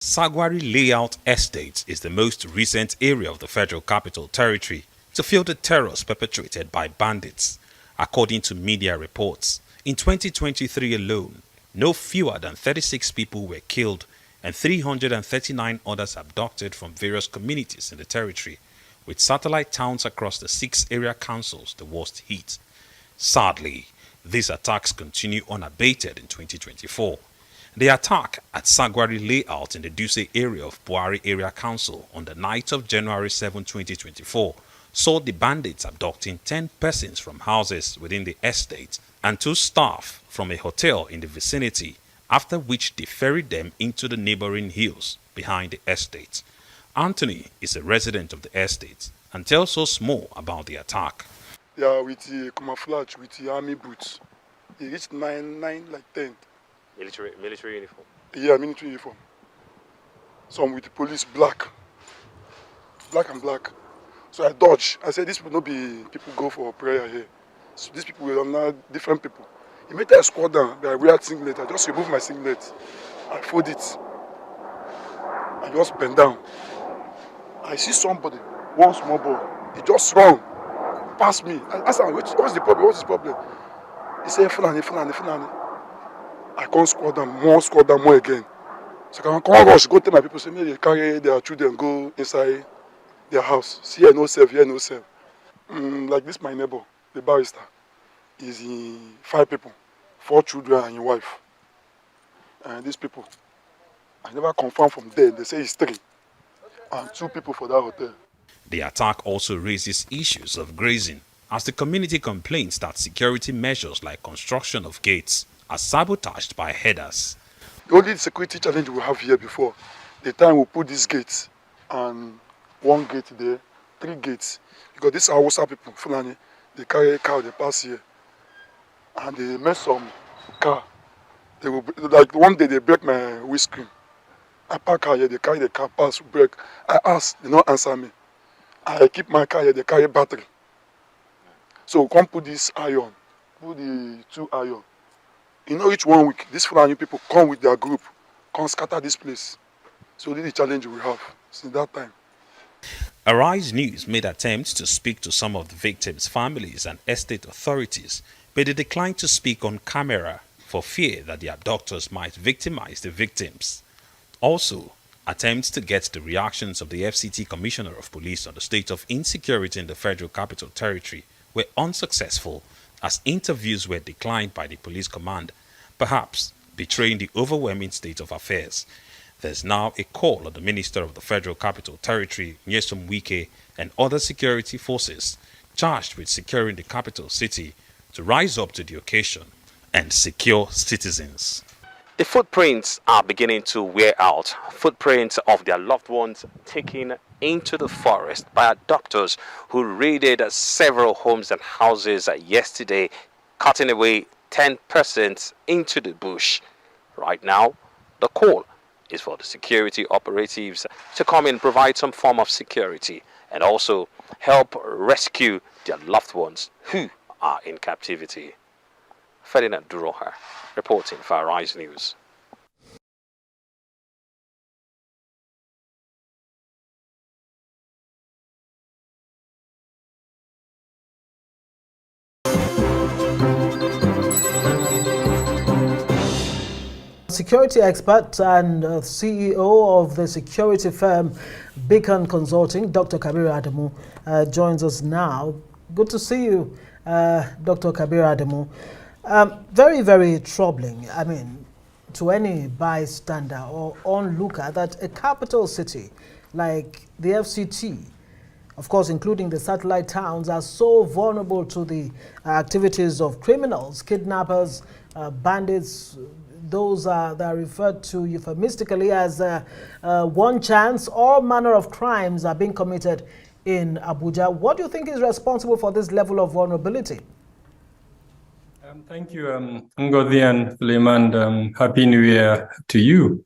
Sagwari Layout Estate is the most recent area of the Federal Capital Territory to feel the terrors perpetrated by bandits. According to media reports, in 2023 alone, no fewer than 36 people were killed and 339 others abducted from various communities in the territory, with satellite towns across the 6 area councils the worst hit. Sadly, these attacks continue unabated in 2024. The attack at Sagwari Layout in the Duse area of Buhari Area Council on the night of January 7, 2024 saw the bandits abducting 10 persons from houses within the estate and 2 staff from a hotel in the vicinity, after which they ferried them into the neighboring hills behind the estate. Anthony is a resident of the estate and tells us more about the attack. Yeah, with the camouflage, with the army boots. He reached 9, like 10. Military uniform? Yeah, military uniform. Some with the police, black and black. So I dodged. I said, these people not be people go for prayer here. So these people were not different people. He made a squad down. I wear singlet. I just removed my singlet. I fold it. I just bend down. I see somebody, one small boy. He just run past me. I asked him, what's the problem? What's the problem? He said, Fulani. I can't squad them more again. So I can't rush, go tell my people, say, maybe they carry their children, go inside their house. See, here no self, here no self. Like this, my neighbor, the barrister, is in 5 people, 4 children and a wife. And these people, I never confirmed from there. They say it's 3 and 2 people for that hotel. The attack also raises issues of grazing, as the community complains that security measures like construction of gates are sabotaged by headers. The only security challenge we have here before, the time we put these gates and 1 gate there, 3 gates, because these are Hausa people, Fulani, they carry a cow, they pass here, and they mess some car. They will, like one day they break my windscreen. I park car here, they carry the car, pass, break. I ask, they don't answer me. I keep my car here, they carry battery. So come put this iron, put the 2 iron. You know, each 1 week, these Fulani people come with their group, come scatter this place. So this is the challenge we have since that time. Arise News made attempts to speak to some of the victims' families and estate authorities, but they declined to speak on camera for fear that the abductors might victimize the victims. Also, attempts to get the reactions of the FCT Commissioner of Police on the state of insecurity in the Federal Capital Territory were unsuccessful, as interviews were declined by the police command, perhaps betraying the overwhelming state of affairs. There's now a call on the Minister of the Federal Capital Territory, Nyesom Wike, and other security forces charged with securing the capital city to rise up to the occasion and secure citizens. The footprints are beginning to wear out. Footprints of their loved ones taken into the forest by abductors who raided several homes and houses yesterday, cutting away 10 persons into the bush. Right now, the call is for the security operatives to come and provide some form of security and also help rescue their loved ones who are in captivity. Ferdinand Duroha reporting for Arise News. Security expert and CEO of the security firm Beacon Consulting, Dr. Kabir Adamu, joins us now. Good to see you, Dr. Kabir Adamu. Very, very troubling, I mean, to any bystander or onlooker that a capital city like the FCT, of course, including the satellite towns, are so vulnerable to the activities of criminals, kidnappers, bandits. Those that are referred to euphemistically as one chance. All manner of crimes are being committed in Abuja. What do you think is responsible for this level of vulnerability? Thank you, Ngozi and Suleiman. Happy New Year to you.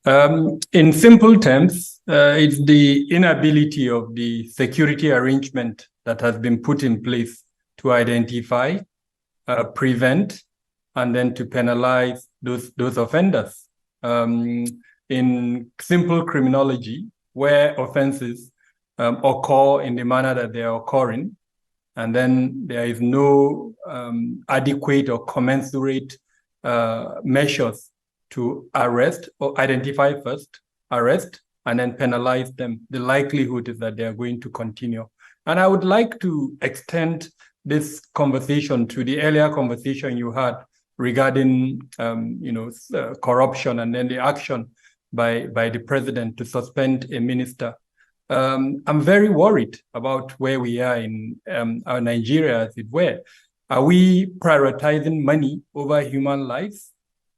In simple terms, it's the inability of the security arrangement that has been put in place to identify, prevent, and then to penalize those offenders. in simple criminology, where offenses occur in the manner that they are occurring, and then there is no adequate or commensurate measures to arrest or identify first, arrest, and then penalize them, the likelihood is that they are going to continue. And I would like to extend this conversation to the earlier conversation you had regarding corruption and then the action by the president to suspend a minister. I'm very worried about where we are in our Nigeria, as it were. Are we prioritizing money over human lives?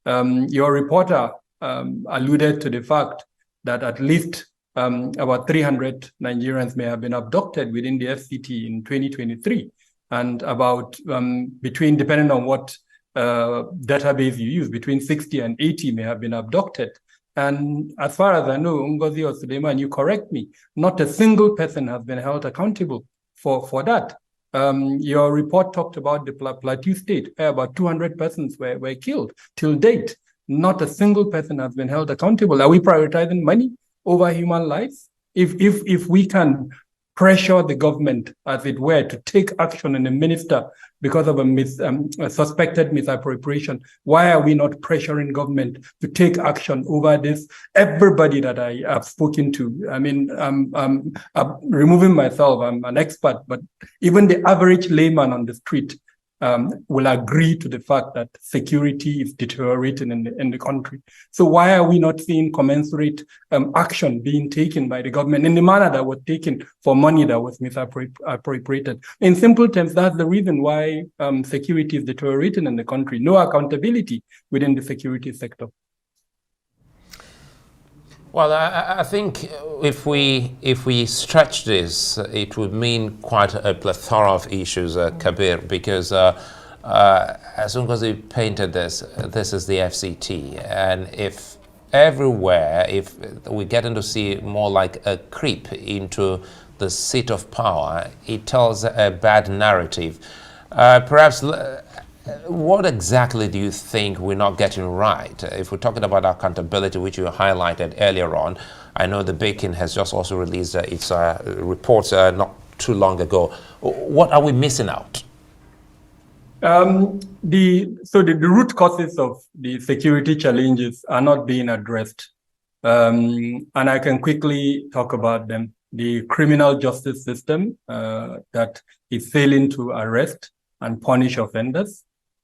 Your reporter alluded to the fact that at least about 300 Nigerians may have been abducted within the FCT in 2023, and about between, depending on what database you use, between 60 and 80 may have been abducted. And as far as I know, Ngozi or Suleiman, you correct me, not a single person has been held accountable for that. Your report talked about the Plateau State, where about 200 persons were killed till date. Not a single person has been held accountable. Are we prioritizing money over human lives? If we can pressure the government, as it were, to take action on a minister because of a suspected misappropriation, why are we not pressuring government to take action over this? Everybody that I have spoken to, I mean, I'm removing myself, I'm an expert, but even the average layman on the street will agree to the fact that security is deteriorating in the country. So why are we not seeing commensurate action being taken by the government in the manner that was taken for money that was misappropriated? In simple terms, that's the reason why security is deteriorating in the country. No accountability within the security sector. Well, I think if we stretch this, it would mean quite a plethora of issues, Kabir, because as soon as we painted this is the FCT, and if everywhere, if we're getting to see more like a creep into the seat of power, it tells a bad narrative. Perhaps, what exactly do you think we're not getting right? If we're talking about accountability, which you highlighted earlier on, I know the Beacon has just also released its reports not too long ago. What are we missing out? The root causes of the security challenges are not being addressed. And I can quickly talk about them. The criminal justice system that is failing to arrest and punish offenders.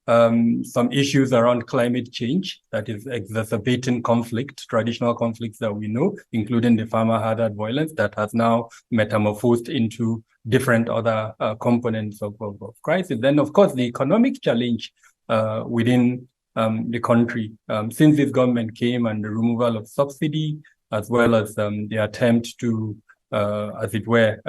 Some issues around climate change that is exacerbating conflict, traditional conflicts that we know, including the farmer-hazard violence that has now metamorphosed into different other components of crisis. Then, of course, the economic challenge within the country since this government came, and the removal of subsidy, as well as the attempt to, as it were,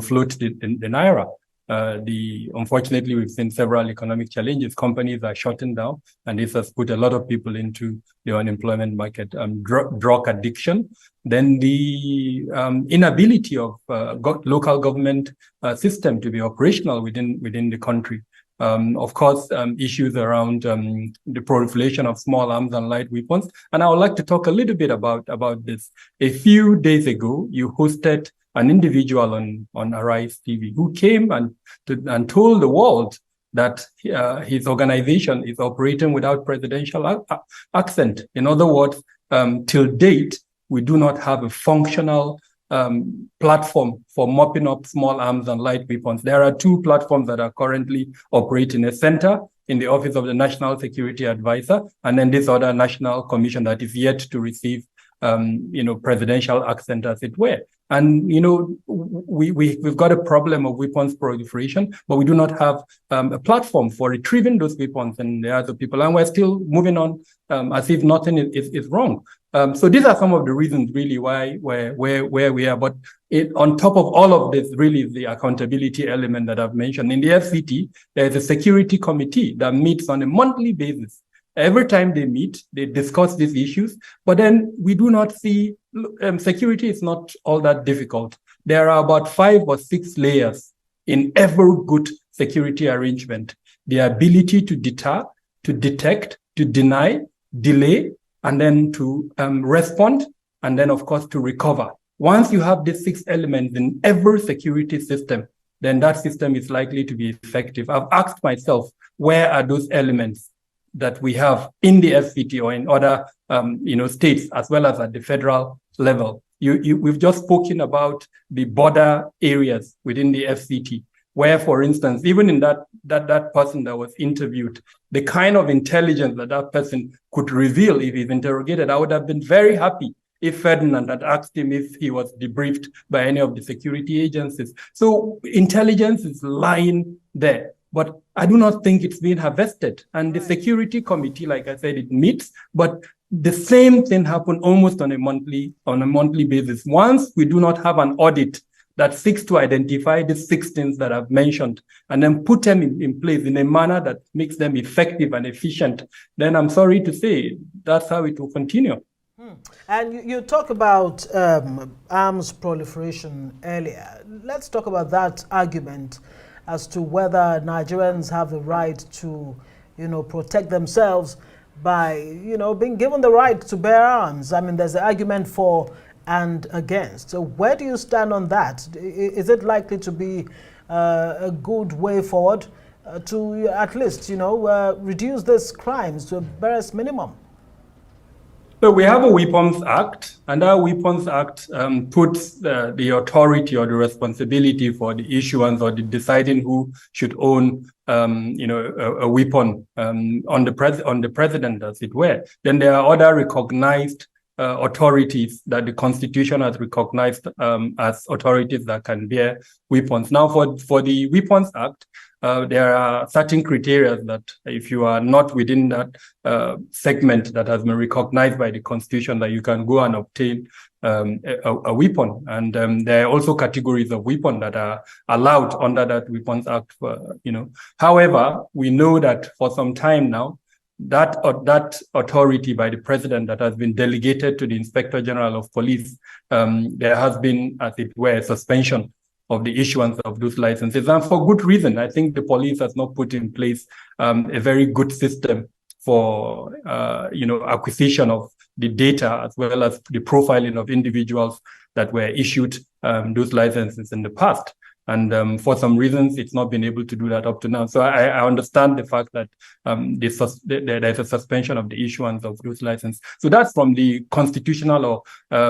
float the naira. Unfortunately, we've seen several economic challenges. Companies are shutting down, and this has put a lot of people into the unemployment market. Drug addiction, then the inability of local government system to be operational within the country. Of course, issues around the proliferation of small arms and light weapons. And I would like to talk a little bit about this. A few days ago, you hosted an individual on AriseTV who came and told the world that his organization is operating without presidential accent. In other words, till date, we do not have a functional platform for mopping up small arms and light weapons. There are two platforms that are currently operating: a center in the Office of the National Security Advisor, and then this other national commission that is yet to receive presidential accent, as it were. And, we've got a problem of weapons proliferation, but we do not have a platform for retrieving those weapons and the other people. And we're still moving on as if nothing is wrong. So these are some of the reasons really why where we are. But on top of all of this, really the accountability element that I've mentioned. In the FCT, there's a security committee that meets on a monthly basis. Every time they meet, they discuss these issues, but then we do not see, security is not all that difficult. There are about 5 or 6 layers in every good security arrangement. The ability to deter, to detect, to deny, delay, and then to respond, and then, of course, to recover. Once you have these 6 elements in every security system, then that system is likely to be effective. I've asked myself, where are those elements that we have in the FCT or in other states, as well as at the federal level? We've just spoken about the border areas within the FCT, where, for instance, even in that person that was interviewed, the kind of intelligence that person could reveal if he's interrogated, I would have been very happy if Ferdinand had asked him if he was debriefed by any of the security agencies. So intelligence is lying there, but I do not think it's being harvested. And the security committee, like I said, it meets, but the same thing happens almost on a monthly basis. Once we do not have an audit that seeks to identify the 6 things that I've mentioned and then put them in place in a manner that makes them effective and efficient, then I'm sorry to say that's how it will continue. And you talk about arms proliferation earlier. Let's talk about that argument as to whether Nigerians have the right to, protect themselves by, being given the right to bear arms. I mean, there's an argument for and against. So where do you stand on that? Is it likely to be a good way forward to at least, reduce these crimes to a barest minimum? So we have a Weapons Act, and our Weapons Act puts the authority or the responsibility for the issuance or the deciding who should own, a weapon on the president, as it were. Then there are other recognized authorities that the Constitution has recognized as authorities that can bear weapons. Now, for the Weapons Act, there are certain criteria that if you are not within that segment that has been recognized by the Constitution, that you can go and obtain a weapon. And there are also categories of weapon that are allowed under that Weapons Act. However, we know that for some time now, that authority by the president that has been delegated to the Inspector General of Police, there has been, as it were, a suspension of the issuance of those licenses, and for good reason. I think the police has not put in place a very good system for acquisition of the data, as well as the profiling of individuals that were issued those licenses in the past. And for some reasons, it's not been able to do that up to now. So I understand the fact that there's a suspension of the issuance of those licenses. So that's from the constitutional or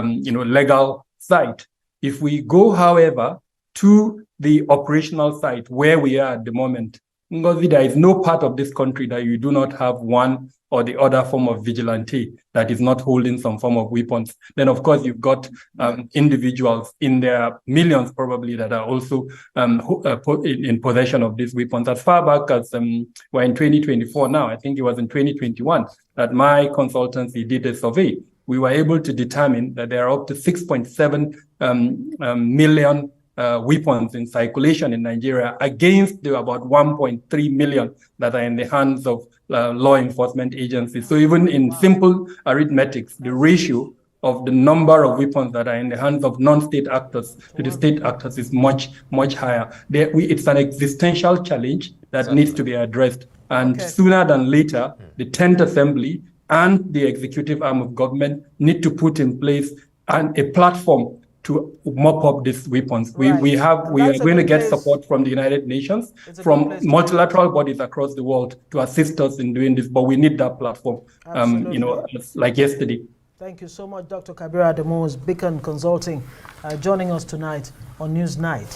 legal side. If we go, however, to the operational side, where we are at the moment, there is no part of this country that you do not have one or the other form of vigilante that is not holding some form of weapons. Then, of course, you've got individuals in their millions probably that are also in possession of these weapons. As far back as we're in 2024 now, I think it was in 2021 that my consultancy did a survey. We were able to determine that there are up to 6.7 million weapons in circulation in Nigeria against the about 1.3 million that are in the hands of law enforcement agencies. So even in simple arithmetics, the ratio of the number of weapons that are in the hands of non-state actors to the state actors is much, much higher. It's an existential challenge that needs to be addressed. And sooner than later, the 10th Assembly and the executive arm of government need to put in place a platform to mop up these weapons. Right. We are going to get support from the United Nations, from multilateral bodies across the world to assist us in doing this, but we need that platform, like yesterday. Thank you so much, Dr. Kabir Adamu, Beacon Consulting, joining us tonight on Newsnight.